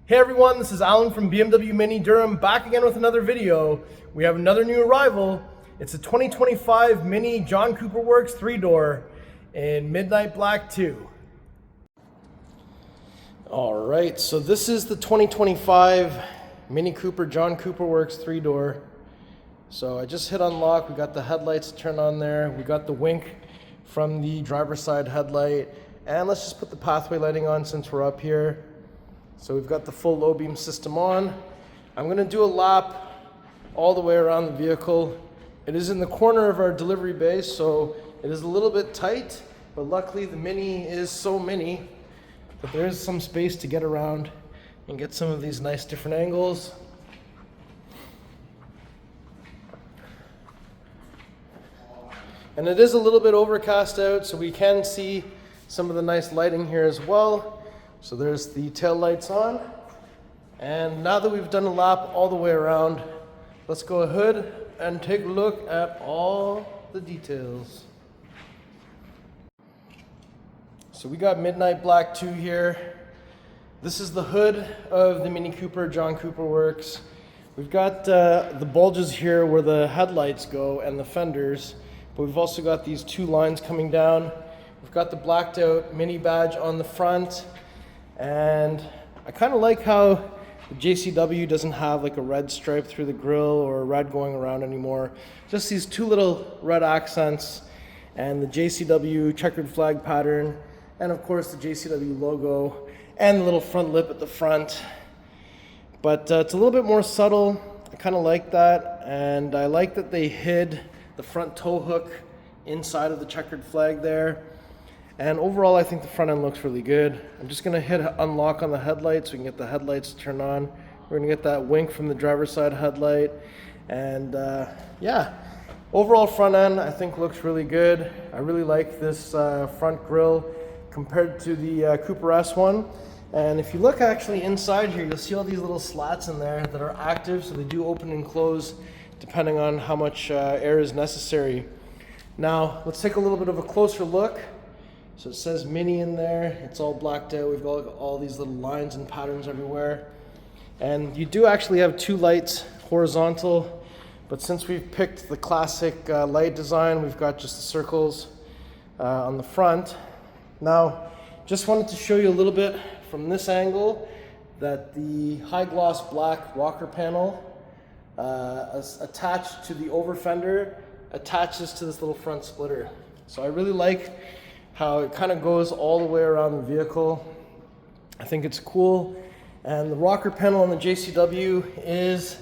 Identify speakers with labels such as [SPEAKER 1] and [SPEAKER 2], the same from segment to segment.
[SPEAKER 1] Hey everyone, this is Alan from BMW Mini Durham, back again with another video. We have another new arrival. It's a 2025 Mini John Cooper Works 3-door in Midnight Black 2. Alright, so this is the 2025 Mini Cooper John Cooper Works 3-door. So I just hit unlock, we got the headlights turned on there, we got the wink from the driver's side headlight, and let's just put the pathway lighting on since we're up here. So we've got the full low beam system on. I'm going to do a lap all the way around the vehicle. It is in the corner of our delivery bay, so it is a little bit tight, but luckily the Mini is so mini that there is some space to get around and get some of these nice different angles. And it is a little bit overcast out, so we can see some of the nice lighting here as well. So there's the tail lights on. And now that we've done a lap all the way around, let's go ahead and take a look at all the details. So we got Midnight Black 2 here. This is the hood of the Mini Cooper John Cooper Works. We've got the bulges here where the headlights go and the fenders, but we've also got these two lines coming down. We've got the blacked out Mini badge on the front. And I kind of like how the JCW doesn't have like a red stripe through the grille or a red going around anymore. Just these two little red accents and the JCW checkered flag pattern, and of course the JCW logo and the little front lip at the front. But it's a little bit more subtle. I kind of like that, and I like that they hid the front tow hook inside of the checkered flag there. And overall, I think the front end looks really good. I'm just gonna hit unlock on the headlights so we can get the headlights to turn on. We're gonna get that wink from the driver's side headlight. And yeah, overall front end I think looks really good. I really like this front grille compared to the Cooper S one. And if you look actually inside here, you'll see all these little slats in there that are active, so they do open and close depending on how much air is necessary. Now, let's take a little bit of a closer look. So it says Mini in there, it's all blacked out, we've got all these little lines and patterns everywhere. And you do actually have two lights horizontal, but since we've picked the classic light design, we've got just the circles on the front. Now, just wanted to show you a little bit from this angle that the high gloss black rocker panel attached to the over fender attaches to this little front splitter. So I really like how it kind of goes all the way around the vehicle. I think it's cool. And the rocker panel on the JCW is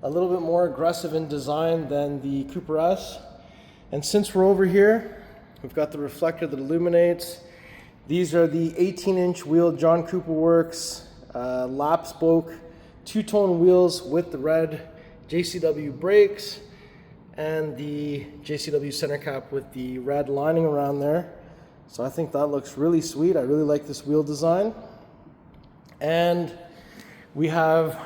[SPEAKER 1] a little bit more aggressive in design than the Cooper S. And since we're over here, we've got the reflector that illuminates. These are the 18-inch wheel John Cooper Works lap spoke two-tone wheels with the red JCW brakes and the JCW center cap with the red lining around there. So I think that looks really sweet. I really like this wheel design. And we have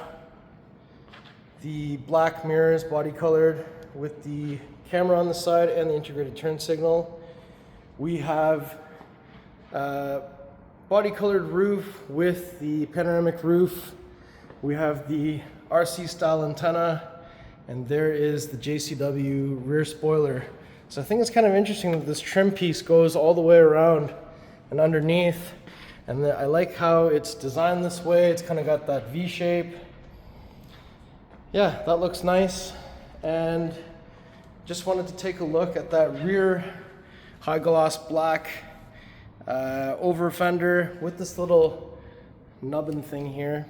[SPEAKER 1] the black mirrors body colored with the camera on the side and the integrated turn signal. We have body colored roof with the panoramic roof. We have the RC style antenna, and there is the JCW rear spoiler. So I think it's kind of interesting that this trim piece goes all the way around and underneath. And I like how it's designed this way. It's kind of got that V shape. Yeah, that looks nice. And just wanted to take a look at that rear high gloss black over fender with this little nubbin thing here.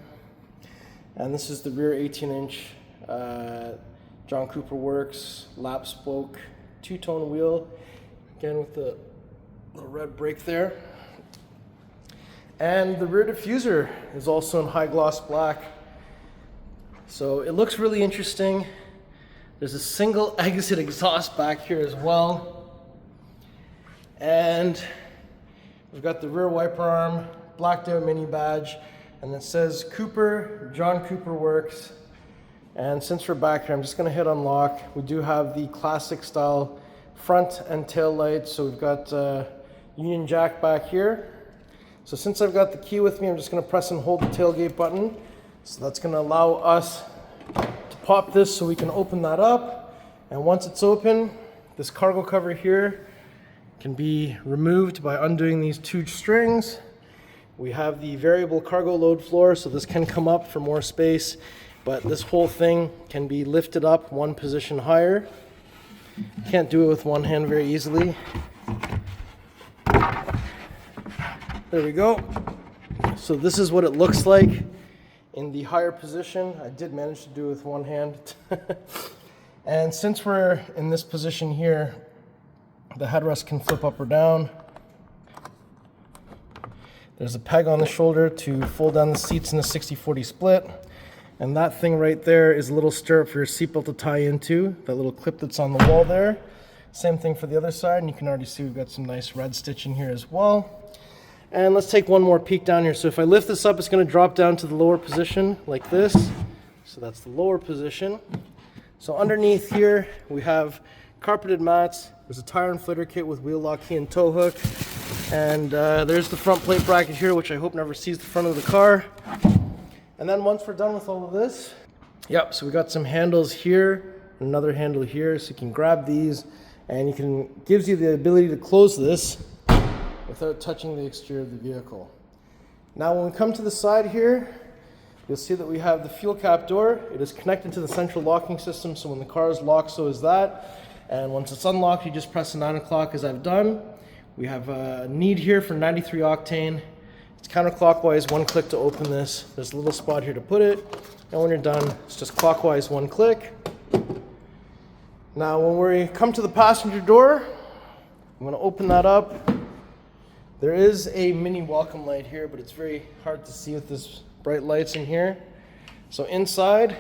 [SPEAKER 1] And this is the rear 18-inch John Cooper Works lap spoke two-tone wheel, again with the little red brake there. And the rear diffuser is also in high gloss black. So it looks really interesting. There's a single exit exhaust back here as well. And we've got the rear wiper arm, blacked out Mini badge, and it says Cooper, John Cooper Works. And since we're back here, I'm just gonna hit unlock. We do have the classic style front and tail lights. So we've got Union Jack back here. So since I've got the key with me, I'm just going to press and hold the tailgate button. So that's going to allow us to pop this so we can open that up. And once it's open, this cargo cover here can be removed by undoing these two strings. We have the variable cargo load floor, so this can come up for more space, but this whole thing can be lifted up one position higher. Can't do it with one hand very easily. There we go. So this is what it looks like in the higher position. I did manage to do it with one hand. And since we're in this position here, the headrest can flip up or down. There's a peg on the shoulder to fold down the seats in a 60-40 split. And that thing right there is a little stirrup for your seatbelt to tie into, that little clip that's on the wall there. Same thing for the other side, and you can already see we've got some nice red stitching here as well. And let's take one more peek down here. So if I lift this up, it's going to drop down to the lower position like this. So that's the lower position. So underneath here, we have carpeted mats. There's a tire inflator kit with wheel lock key and tow hook. And there's the front plate bracket here, which I hope never sees the front of the car. And then once we're done with all of this, yep, so we got some handles here, another handle here, so you can grab these, and gives you the ability to close this without touching the exterior of the vehicle. Now when we come to the side here, you'll see that we have the fuel cap door. It is connected to the central locking system, so when the car is locked, so is that. And once it's unlocked, you just press the 9 o'clock as I've done. We have a need here for 93 octane. It's counterclockwise, one click to open this. There's a little spot here to put it. And when you're done, it's just clockwise, one click. Now when we come to the passenger door, I'm gonna open that up. There is a mini welcome light here, but it's very hard to see with this bright lights in here. So inside,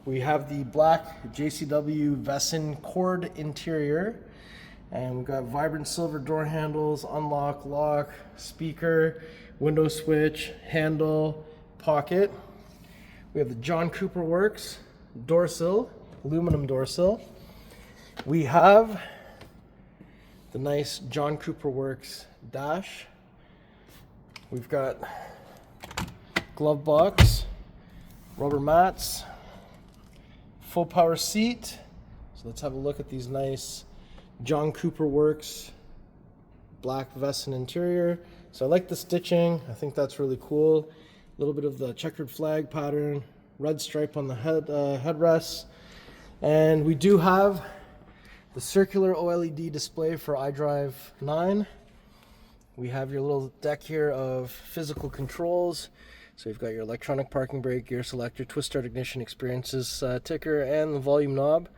[SPEAKER 1] we have the black JCW Vescin cord interior. And we've got vibrant silver door handles, unlock, lock, speaker, window switch, handle, pocket. We have the John Cooper Works door sill, aluminum door sill. We have the nice John Cooper Works dash. We've got glove box, rubber mats, full power seat. So let's have a look at these nice John Cooper Works black Vescin interior. So I like the stitching. I think that's really cool. A little bit of the checkered flag pattern, red stripe on the headrests. And we do have the circular OLED display for iDrive 9. We have your little deck here of physical controls. So you've got your electronic parking brake, gear selector, twist start ignition experiences ticker, and the volume knob.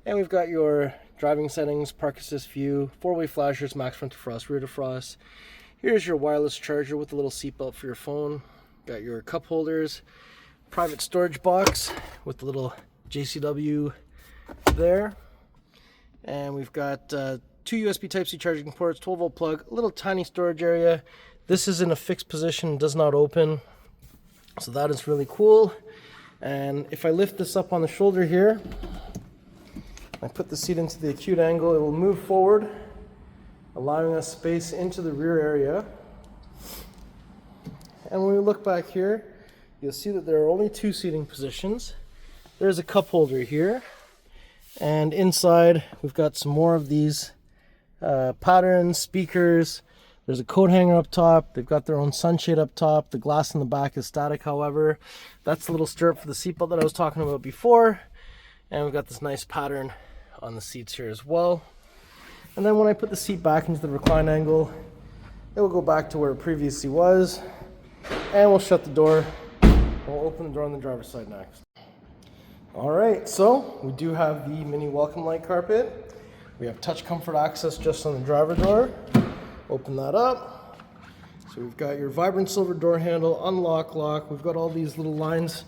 [SPEAKER 1] And we've got your driving settings, park assist view, four-way flashers, max front defrost, rear defrost. Here's your wireless charger with a little seatbelt for your phone. Got your cup holders, private storage box with the little JCW there. And we've got two USB Type-C charging ports, 12-volt plug, a little tiny storage area. This is in a fixed position, does not open. So that is really cool. And if I lift this up on the shoulder here, I put the seat into the acute angle, it will move forward, allowing us space into the rear area. And when we look back here, you'll see that there are only two seating positions. There's a cup holder here, and inside we've got some more of these patterns, speakers. There's a coat hanger up top. They've got their own sunshade up top. The glass in the back is static, however. That's the little stirrup for the seatbelt that I was talking about before. And we've got this nice pattern on the seats here as well. And then when I put the seat back into the recline angle, it will go back to where it previously was. And we'll shut the door. We'll open the door on the driver's side next. All right, so we do have the mini welcome light carpet. We have touch comfort access just on the driver door. Open that up. So we've got your vibrant silver door handle, unlock, lock. We've got all these little lines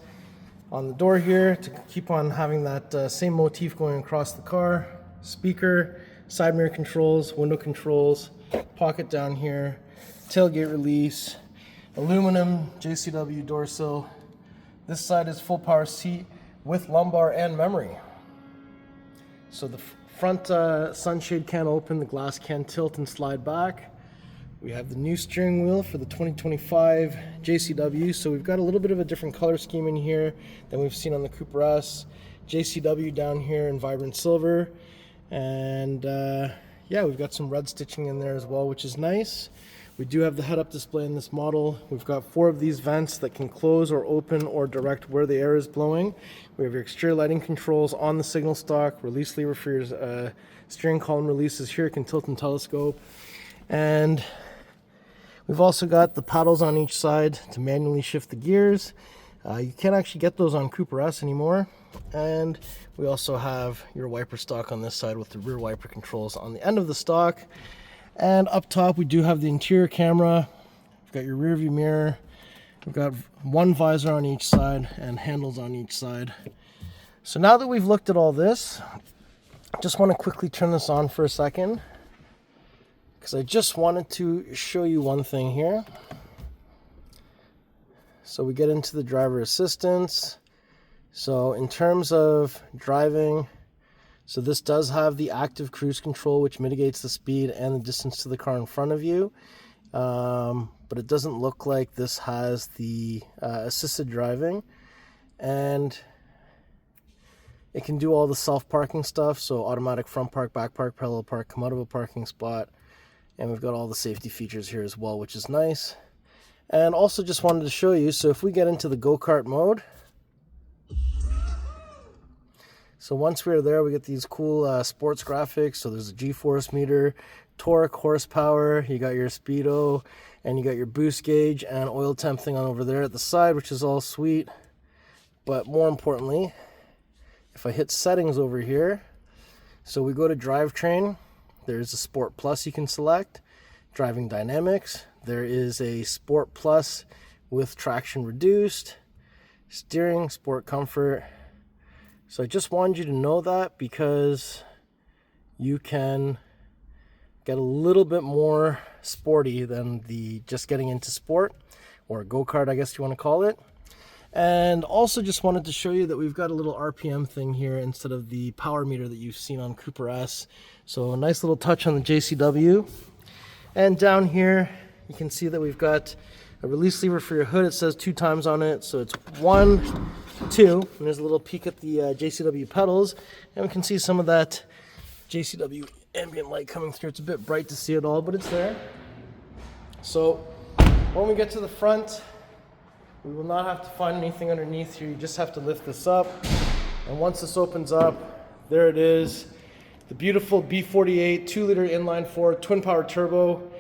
[SPEAKER 1] on the door here to keep on having that same motif going across the car. Speaker, side mirror controls, window controls, pocket down here, tailgate release, aluminum JCW door sill. This side is full power seat with lumbar and memory. So the front sunshade can open, the glass can tilt and slide back. We have the new steering wheel for the 2025 JCW. So we've got a little bit of a different color scheme in here than we've seen on the Cooper S. JCW down here in vibrant silver. And yeah, we've got some red stitching in there as well, which is nice. We do have the head-up display in this model. We've got 4 of these vents that can close or open or direct where the air is blowing. We have your exterior lighting controls on the signal stock, release lever for your steering column releases here, can tilt and telescope. And we've also got the paddles on each side to manually shift the gears. You can't actually get those on Cooper S anymore. And we also have your wiper stock on this side with the rear wiper controls on the end of the stock. And up top, we do have the interior camera. We've got your rear view mirror. We've got one visor on each side and handles on each side. So now that we've looked at all this, I just want to quickly turn this on for a second, because I just wanted to show you one thing here. So we get into the driver assistance. So in terms of driving, so this does have the active cruise control, which mitigates the speed and the distance to the car in front of you. But it doesn't look like this has the assisted driving. And it can do all the self-parking stuff. So automatic front park, back park, parallel park, come out of a parking spot. And we've got all the safety features here as well, which is nice. And also just wanted to show you, so if we get into the go-kart mode, so once we're there, we get these cool sports graphics. So there's a G-force meter, torque, horsepower, you got your speedo, and you got your boost gauge and oil temp thing on over there at the side, which is all sweet. But more importantly, if I hit settings over here, so we go to drivetrain, there's a Sport Plus you can select, driving dynamics, there is a Sport Plus with traction reduced, steering, sport comfort. So I just wanted you to know that, because you can get a little bit more sporty than the just getting into sport, or a go-kart, I guess you want to call it. And also just wanted to show you that we've got a little RPM thing here instead of the power meter that you've seen on Cooper S. So a nice little touch on the JCW. And down here you can see that we've got a release lever for your hood. It says 2 times on it, so it's 1, 2, and there's a little peek at the JCW pedals, and we can see some of that JCW ambient light coming through. It's a bit bright to see it all, but it's there. So when we get to the front, we will not have to find anything underneath here. You just have to lift this up, and once this opens up, there it is, the beautiful B48 2-liter inline-4 twin-power turbo.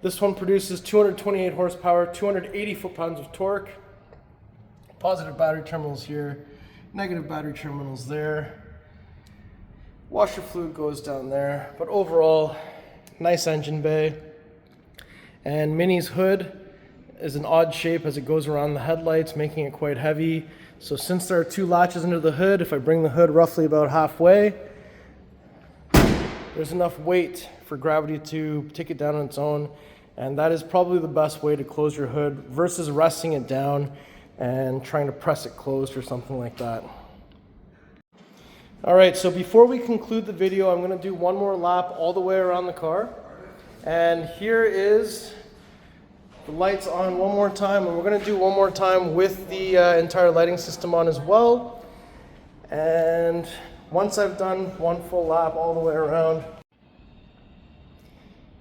[SPEAKER 1] This one produces 228 horsepower, 280 foot-pounds of torque. Positive battery terminals here, negative battery terminals there. Washer fluid goes down there, but overall, nice engine bay. And Mini's hood is an odd shape as it goes around the headlights, making it quite heavy. So since there are 2 latches under the hood, if I bring the hood roughly about halfway, there's enough weight for gravity to take it down on its own. And that is probably the best way to close your hood versus resting it down and trying to press it closed or something like that. All right, so before we conclude the video, I'm gonna do one more lap all the way around the car. And here is the lights on one more time, and we're gonna do one more time with the entire lighting system on as well. And once I've done one full lap all the way around.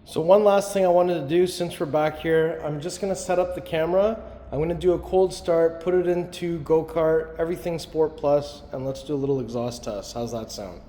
[SPEAKER 1] So one last thing I wanted to do since we're back here, I'm just gonna set up the camera. I'm gonna do a cold start, put it into go-kart, everything Sport Plus, and let's do a little exhaust test. How's that sound?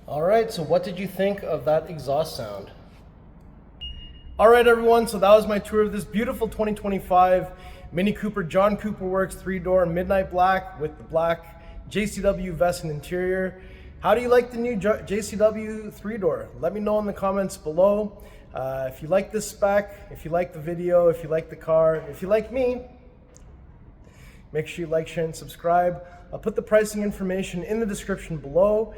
[SPEAKER 1] All right, so what did you think of that exhaust sound? All right, everyone, so that was my tour of this beautiful 2025 Mini Cooper John Cooper Works 3-door midnight black with the black JCW Vescin interior. How do you like the new JCW 3-door? Let me know in the comments below. If you like this spec, if you like the video, if you like the car, if you like me, make sure you like, share, and subscribe. I'll put the pricing information in the description below.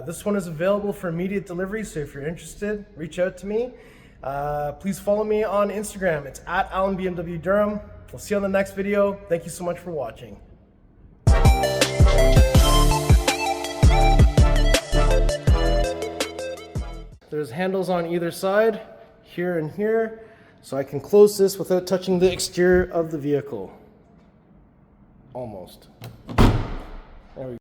[SPEAKER 1] This one is available for immediate delivery, so if you're interested, reach out to me. Please follow me on Instagram. It's at AlanBMW Durham. We'll see you on the next video. Thank you so much for watching. There's handles on either side, here and here, so I can close this without touching the exterior of the vehicle. Almost. There we go.